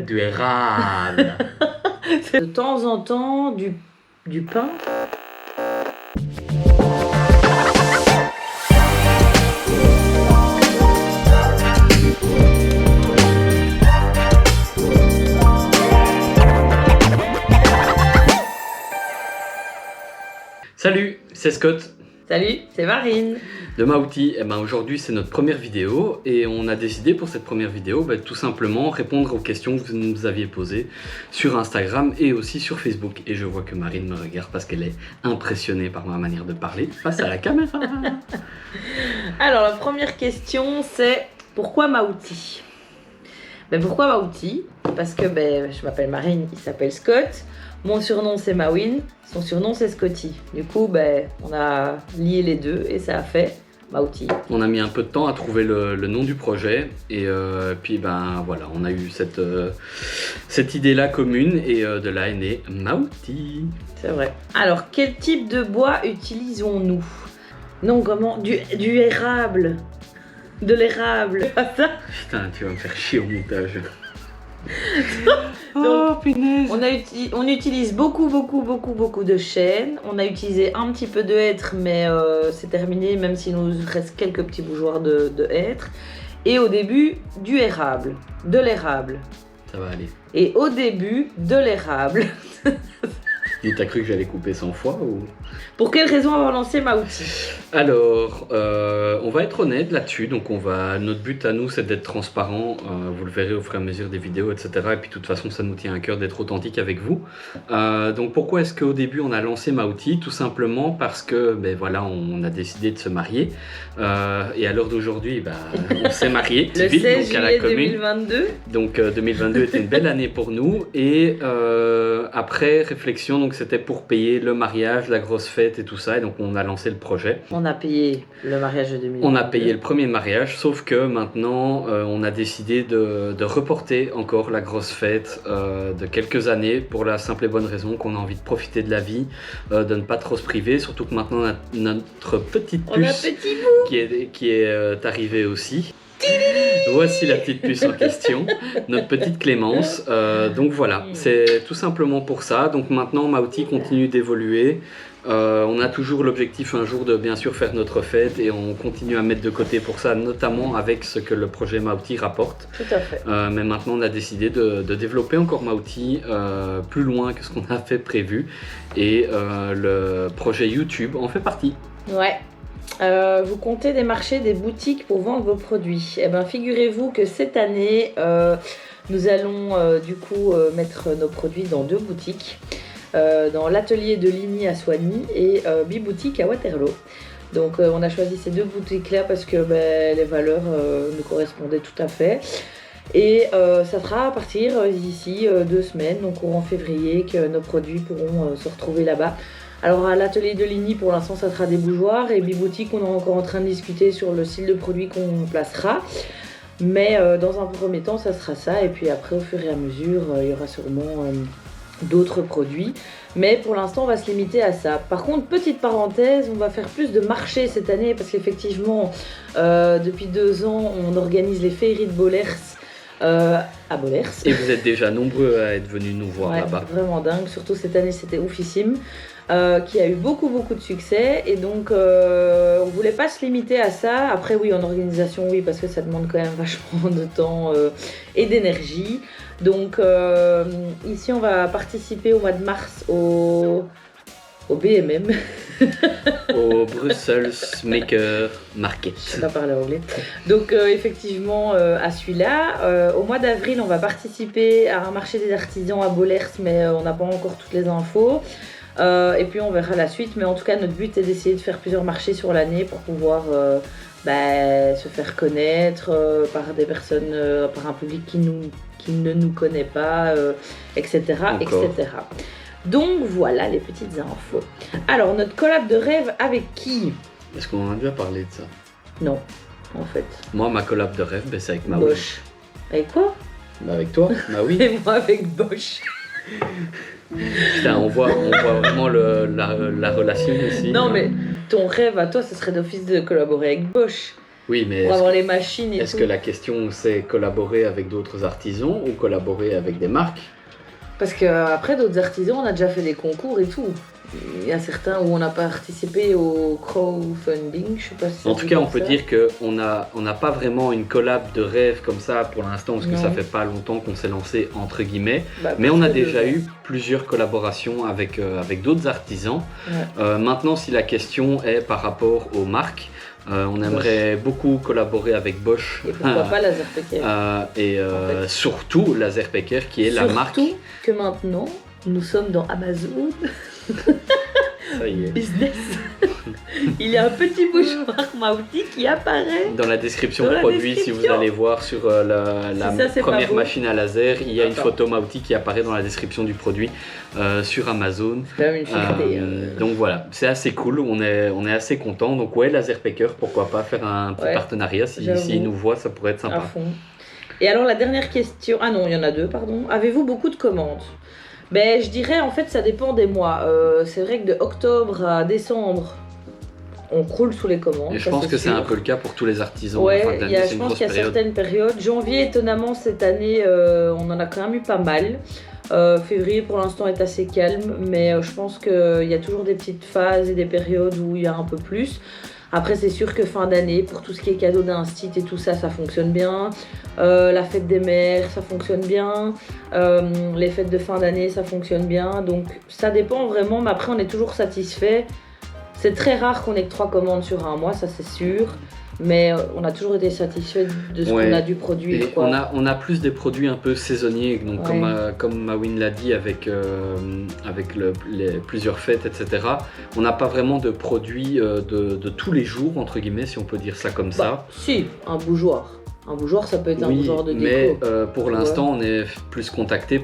du érable. De temps en temps, du pain. Salut, c'est Scott Salut, c'est Marine. de Mauti. Aujourd'hui c'est notre première vidéo et on a décidé pour cette première vidéo tout simplement répondre aux questions que vous nous aviez posées sur Instagram et aussi sur Facebook. Et je vois que Marine me regarde parce qu'elle est impressionnée par ma manière de parler face à la caméra. Alors la première question c'est pourquoi Mauti? Pourquoi Mauti? Parce que je m'appelle Marine, il s'appelle Scott. Mon surnom c'est Mawin, son surnom c'est Scotty. Du coup, on a lié les deux et ça a fait Mauti. On a mis un peu de temps à trouver le nom du projet et puis voilà, on a eu cette idée-là commune et de là est né Mauti. C'est vrai. Alors, quel type de bois utilisons-nous? Non, comment? Du érable. De l'érable. Pas ça? Putain, tu vas me faire chier au montage. Donc, punaise. on utilise beaucoup de chêne. On a utilisé un petit peu de hêtre, mais c'est terminé, même s'il nous reste quelques petits bougeoirs de hêtre. Et au début, du érable. De l'érable. Ça va aller. Et au début, de l'érable. Et t'as cru que j'allais couper 100 fois ou... Pour quelle raison avoir lancé Mauti? Alors, on va être honnête là-dessus. Donc, notre but à nous, c'est d'être transparent. Vous le verrez au fur et à mesure des vidéos, etc. Et puis, de toute façon, ça nous tient à cœur d'être authentique avec vous. Donc, pourquoi est-ce qu'au début, on a lancé Mauti? Tout simplement parce que, voilà, on a décidé de se marier. Et à l'heure d'aujourd'hui, on s'est marié. Le 16 donc, à la juillet commune. 2022. Donc, 2022 était une belle année pour nous. Et après réflexion, donc c'était pour payer le mariage, la grosse fête et tout ça. Et donc, on a lancé le projet. On a payé le mariage de 2022. On a payé le premier mariage, sauf que maintenant, on a décidé de reporter encore la grosse fête de quelques années pour la simple et bonne raison qu'on a envie de profiter de la vie, de ne pas trop se priver. Surtout que maintenant, on a notre petite puce qui est arrivée aussi. Voici la petite puce en question, notre petite Clémence. Donc voilà, c'est tout simplement pour ça. Donc maintenant, Mauti continue d'évoluer. On a toujours l'objectif un jour de bien sûr faire notre fête et on continue à mettre de côté pour ça, notamment avec ce que le projet Mauti rapporte. Tout à fait. Mais maintenant, on a décidé de développer encore Mauti plus loin que ce qu'on a fait prévu. Et le projet YouTube en fait partie. Ouais. Vous comptez démarcher des boutiques pour vendre vos produits. Figurez-vous que cette année, nous allons mettre nos produits dans 2 boutiques. Dans l'atelier de Ligny à Soigny et Biboutique à Waterloo. Donc on a choisi ces 2 boutiques-là parce que les valeurs nous correspondaient tout à fait. Et ça sera à partir d'ici 2 semaines, donc courant février, que nos produits pourront se retrouver là-bas. Alors à l'atelier de Ligny, pour l'instant, ça sera des bougeoirs et Biboutique, on est encore en train de discuter sur le style de produit qu'on placera. Mais dans un premier temps, ça sera ça. Et puis après, au fur et à mesure, il y aura sûrement d'autres produits. Mais pour l'instant, on va se limiter à ça. Par contre, petite parenthèse, on va faire plus de marchés cette année parce qu'effectivement, depuis 2 ans, on organise les féeries de Bollers. À Bollers. Et vous êtes déjà nombreux à être venus nous voir là-bas. Vraiment dingue, surtout cette année c'était oufissime, qui a eu beaucoup de succès et donc on voulait pas se limiter à ça. Après oui, en organisation oui, parce que ça demande quand même vachement de temps et d'énergie. Donc ici on va participer au mois de mars au BMM. Au Brussels Maker Market. Je sais pas parler anglais. Donc effectivement à celui-là. Au mois d'avril, on va participer à un marché des artisans à Bollers, mais on n'a pas encore toutes les infos. Et puis on verra la suite. Mais en tout cas, notre but est d'essayer de faire plusieurs marchés sur l'année pour pouvoir se faire connaître par des personnes, par un public qui ne nous connaît pas, etc. etc. Donc voilà les petites infos. Alors notre collab de rêve avec qui? Est-ce qu'on en a déjà parlé de ça? Non, en fait. Moi, ma collab de rêve, c'est avec Mawin. Bosch. Avec quoi? Avec toi, oui. Et moi avec Bosch. Putain, on voit vraiment la relation ici. Non mais ton rêve à toi, ce serait d'office de collaborer avec Bosch. Oui, mais pour avoir les machines et est-ce tout. que la question c'est collaborer avec d'autres artisans ou collaborer avec des marques? Parce qu'après, d'autres artisans, on a déjà fait des concours et tout. Il y a certains où on a participé au crowdfunding, je sais pas si ça En tout dit cas, on comme peut ça. dire qu'on n'a pas vraiment une collab de rêve comme ça pour l'instant, parce que Non. ça fait pas longtemps qu'on s'est lancé, entre guillemets. Bah, Mais on a plus que déjà 2 ans. eu plusieurs collaborations avec d'autres artisans. Ouais. Maintenant, si la question est par rapport aux marques, on aimerait beaucoup collaborer avec Bosch. Et pourquoi pas Laserpecker. Et surtout Laserpecker, qui est la marque. Surtout que maintenant, nous sommes dans Amazon Ça y est. Business. Il y a un petit bouchoir Mauti qui apparaît. Dans la description Dans la produit, si description. vous allez voir sur la Si ça, c'est pas première beau. machine à laser, il y a une Attends. photo Mauti qui apparaît dans la description du produit sur Amazon. C'est quand même une fierté. Donc voilà, c'est assez cool, on est assez content. Donc ouais, Laserpecker, pourquoi pas faire un petit Ouais, partenariat, s'ils j'avoue. nous voient, ça pourrait être À sympa. fond. Et alors la dernière question, ah non, il y en a 2, pardon. Avez-vous beaucoup de commandes? Ben, je dirais en fait ça dépend des mois. C'est vrai que de octobre à décembre, on croule sous les commandes. Et je ça, pense que c'est sûr. un peu le cas pour tous les artisans. Ouais, en fin d'année, c'est je une pense grosse qu'il y a période. certaines périodes. Janvier, étonnamment, cette année, on en a quand même eu pas mal. Février, pour l'instant, est assez calme, mais je pense qu'il y a toujours des petites phases et des périodes où il y a un peu plus. Après, c'est sûr que fin d'année, pour tout ce qui est cadeau d'instit et tout ça, ça fonctionne bien. La fête des mères, ça fonctionne bien. Les fêtes de fin d'année, ça fonctionne bien. Donc, ça dépend vraiment, mais après, on est toujours satisfait. C'est très rare qu'on ait que 3 commandes sur un mois, ça c'est sûr. Mais on a toujours été satisfait de ce Ouais. qu'on a dû produire. Et Quoi. on a plus des produits un peu saisonniers, donc Ouais. comme Mawin l'a dit avec plusieurs fêtes, etc. On n'a pas vraiment de produits de tous les jours, entre guillemets, si on peut dire ça comme ça. Bah, si, un bougeoir. Un bougeoir, ça peut être un Oui, bougeoir de déco. mais pour Ouais. l'instant, on est plus contacté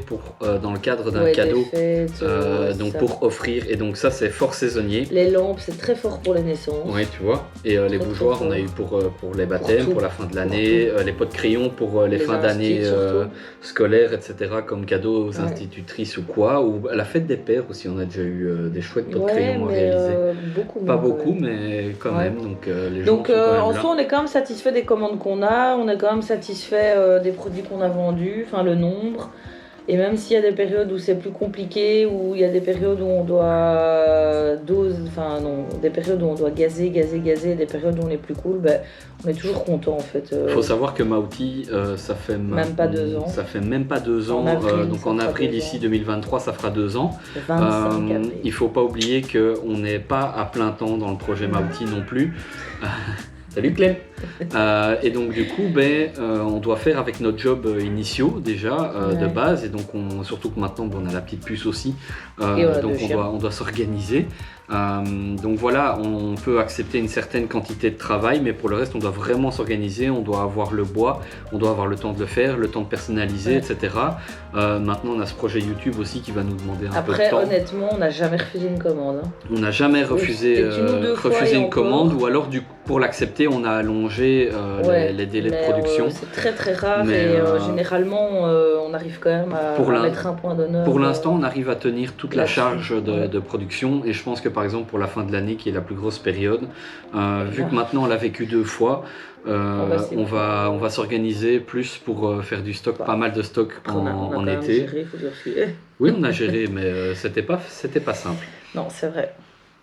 dans le cadre d'un Ouais, des cadeau, fêtes, ouais, donc ça. pour offrir. Et donc ça, c'est fort saisonnier. Les lampes, c'est très fort pour les naissances. Oui, tu vois. Et les Très, bougeoirs, très on a eu pour les baptêmes, tout. pour la fin de l'année, les pots de crayon pour les fins d'année instits, surtout. scolaires, etc. comme cadeau aux Ouais. institutrices ou quoi. Ou à la fête des pères aussi, on a déjà eu des chouettes pots de Ouais, crayon à mais réaliser. beaucoup Pas moins, quand beaucoup, même. mais quand Ouais. même. Donc les gens Donc sont quand même en là. soi, on est quand même satisfait des commandes qu'on a, on est quand même satisfait des produits qu'on a vendus, enfin le nombre. Et même s'il y a des périodes où c'est plus compliqué, où il y a des périodes où on doit des périodes où on doit gazer, des périodes où on est plus cool, ben, on est toujours content en fait. Il faut savoir que Mauti, ça fait Même pas 2 ans. Ça fait même pas 2 ans. En avril, donc ça en fera avril 2 ici ans. 2023, ça fera 2 ans. 25 avril. Il faut pas oublier qu'on n'est pas à plein temps dans le projet Mauti non plus. Salut Clem. Et donc du coup, on doit faire avec notre job initiaux déjà de Ouais. base, et donc surtout que maintenant on a la petite puce aussi, Et on a donc 2 chiens. on doit s'organiser. Donc voilà, on peut accepter une certaine quantité de travail, mais pour le reste on doit vraiment s'organiser, on doit avoir le bois, on doit avoir le temps de le faire, le temps de personnaliser, Ouais. etc. Maintenant on a ce projet YouTube aussi qui va nous demander un peu de Après, temps. honnêtement, on n'a jamais refusé une commande. Hein. On n'a jamais refusé, peut-être une ou deux fois refusé et une encore. commande, ou alors pour l'accepter on a allongé Ouais, les délais de mais, production. c'est très très rare Mais, et généralement on arrive quand même pour à l'in- mettre un point d'honneur. Pour l'instant, on arrive à tenir toute la là-dessus, charge ouais. de production, et je pense que par exemple pour la fin de l'année, qui est la plus grosse période, vu que maintenant on l'a vécu 2 fois, c'est on va s'organiser plus pour faire du stock, Bah, pas mal de stock on a en quand même été. géré, faut dire ce qui est. Oui, on a géré, mais c'était pas simple. Non, c'est vrai.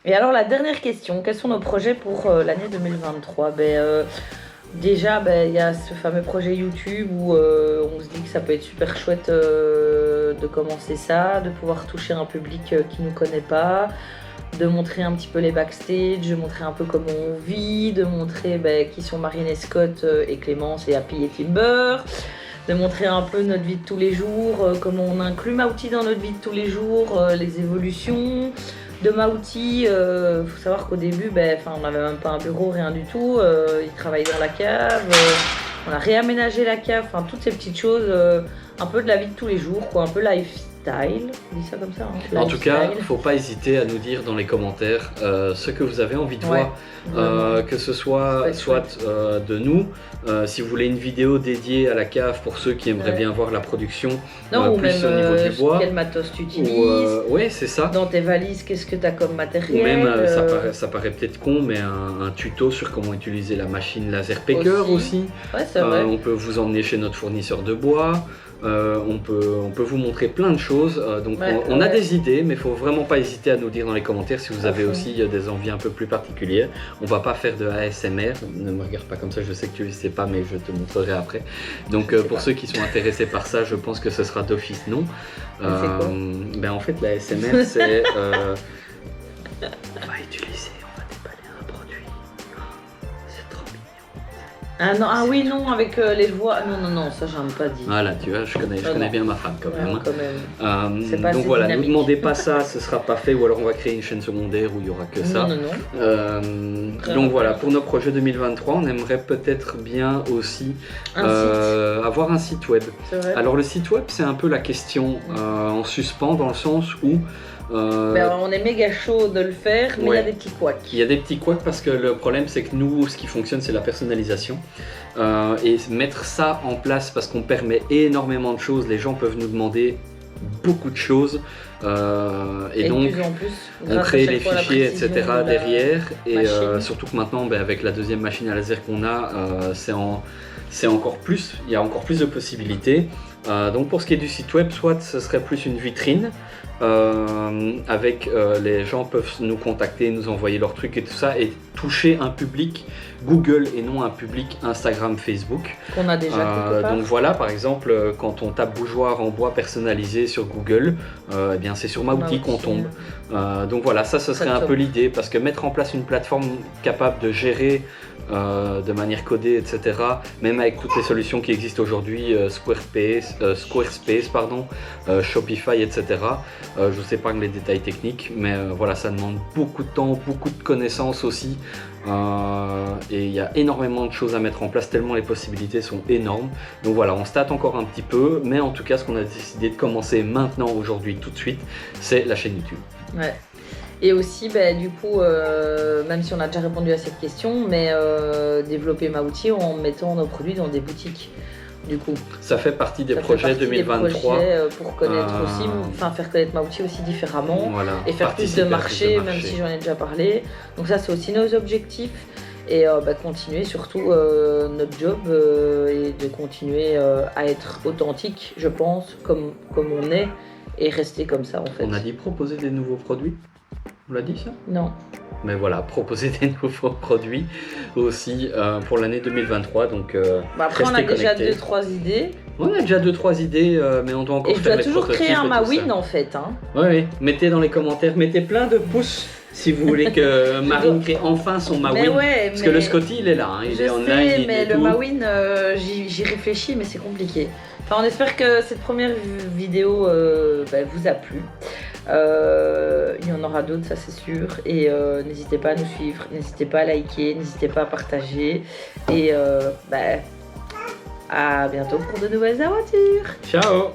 Et alors la dernière question, quels sont nos projets pour l'année 2023? Déjà, il y a ce fameux projet YouTube où on se dit que ça peut être super chouette de commencer ça, de pouvoir toucher un public qui ne nous connaît pas, de montrer un petit peu les backstage, de montrer un peu comment on vit, de montrer qui sont Marine et Scott et Clémence et Happy et Timber, de montrer un peu notre vie de tous les jours, comment on inclut Mauti dans notre vie de tous les jours, les évolutions de Mauti. Faut savoir qu'au début, on n'avait même pas un bureau, rien du tout. Il travaillait dans la cave. On a réaménagé la cave, toutes ces petites choses. un peu de la vie de tous les jours, quoi, un peu lifestyle, on dit ça comme ça. Hein, En tout cas, lifestyle. faut pas hésiter à nous dire dans les commentaires ce que vous avez envie de Ouais, voir, vraiment. que ce soit Ouais, soit de nous, si vous voulez une vidéo dédiée à la cave pour ceux qui aimeraient Ouais. bien voir la production, Non, ou plus même au niveau du bois. quel matos tu utilises, Ouais, c'est ça. dans tes valises, qu'est-ce que tu as comme Ou matériel. même, ça paraît peut-être con, mais un tuto sur comment utiliser la machine laser picker aussi. Ouais, c'est vrai. On peut vous emmener chez notre fournisseur de bois. On peut vous montrer plein de choses. Donc Ouais, on a ouais. des idées, mais il faut vraiment pas hésiter à nous dire dans les commentaires si vous À avez fond. aussi des envies un peu plus particulières. On va pas faire de ASMR. Ne me regarde pas comme ça, je sais que tu ne sais pas, mais je te montrerai après. Donc Je sais pour pas. ceux qui sont intéressés par ça, je pense que ce sera d'office non. c'est quoi En fait, la ASMR, c'est... on va utiliser, on va déballer un produit. C'est trop mignon. Ah non, ah oui, non, avec les voix. Non, ça j'aime pas dit. Voilà, tu vois, je connais bien ma femme quand même. Ouais, quand même. C'est pas Donc assez voilà, dynamique. nous demandez pas ça, ce sera pas fait, ou alors on va créer une chaîne secondaire où il y aura que ça. Non. Donc voilà, pour nos projets 2023, on aimerait peut-être bien aussi Un site, avoir un site web. c'est vrai. Alors le site web, c'est un peu la question en suspens dans le sens où Ben, on est méga chaud de le faire, mais il y a ouais. des petits couacs. il y a des petits couacs parce que le problème c'est que nous, ce qui fonctionne, c'est la personnalisation. Et mettre ça en place parce qu'on permet énormément de choses, les gens peuvent nous demander beaucoup de choses. Et de donc, plus en plus, on grâce à crée chaque les fois la fichiers, précision etc. de la derrière. Et machine. surtout que maintenant, avec la deuxième machine à laser qu'on a, c'est encore plus, il y a encore plus de possibilités. Donc pour ce qui est du site web, soit ce serait plus une vitrine, avec les gens peuvent nous contacter, nous envoyer leurs trucs et tout ça, et toucher un public Google et non un public Instagram, Facebook. Qu'on a déjà quelque part. Donc voilà, par exemple, quand on tape bougeoir en bois personnalisé sur Google, eh bien c'est sur ma boutique qu'on tombe. Donc voilà, ça ce serait un top. peu l'idée, parce que mettre en place une plateforme capable de gérer de manière codée, etc., même avec toutes les solutions qui existent aujourd'hui, Squarespace, Shopify, etc., je ne sais pas les détails techniques, mais voilà, ça demande beaucoup de temps, beaucoup de connaissances aussi, et il y a énormément de choses à mettre en place, tellement les possibilités sont énormes. Donc voilà, on se tâte encore un petit peu, mais en tout cas, ce qu'on a décidé de commencer maintenant, aujourd'hui, tout de suite, c'est la chaîne YouTube. Ouais. Et aussi, du coup, même si on a déjà répondu à cette question, mais développer ma outil en mettant nos produits dans des boutiques. Du coup, Ça fait partie des ça fait projets partie des 2023. projets, pour connaître Euh, aussi, enfin faire connaître ma outil aussi différemment. Voilà, Et faire plus participer de à marchés, même si j'en ai déjà parlé. Donc ça, c'est aussi nos objectifs. Et continuer surtout notre job et de continuer à être authentique, je pense, comme on est, et rester comme ça en fait. On a dit proposer des nouveaux produits. On l'a dit ça? Non. Mais voilà, proposer des nouveaux produits aussi pour l'année 2023. Donc Après, on a restez déjà connectés. 2-3 idées. On a déjà 2-3 idées, mais on doit encore Et je faire dois les toujours prototypes créer un et tout Mawin ça. en fait. Hein. Oui, mettez dans les commentaires, mettez plein de pouces si vous voulez que Marine crée enfin son Mawin. Mais ouais, Parce que le Scotty, il est là, hein, il je est online, sais, il mais est le tout. Mawin, j'y réfléchis, mais c'est compliqué. Enfin, on espère que cette première vidéo vous a plu. Il y en aura d'autres, ça c'est sûr. Et n'hésitez pas à nous suivre, n'hésitez pas à liker, n'hésitez pas à partager. Et à bientôt pour de nouvelles aventures. Ciao.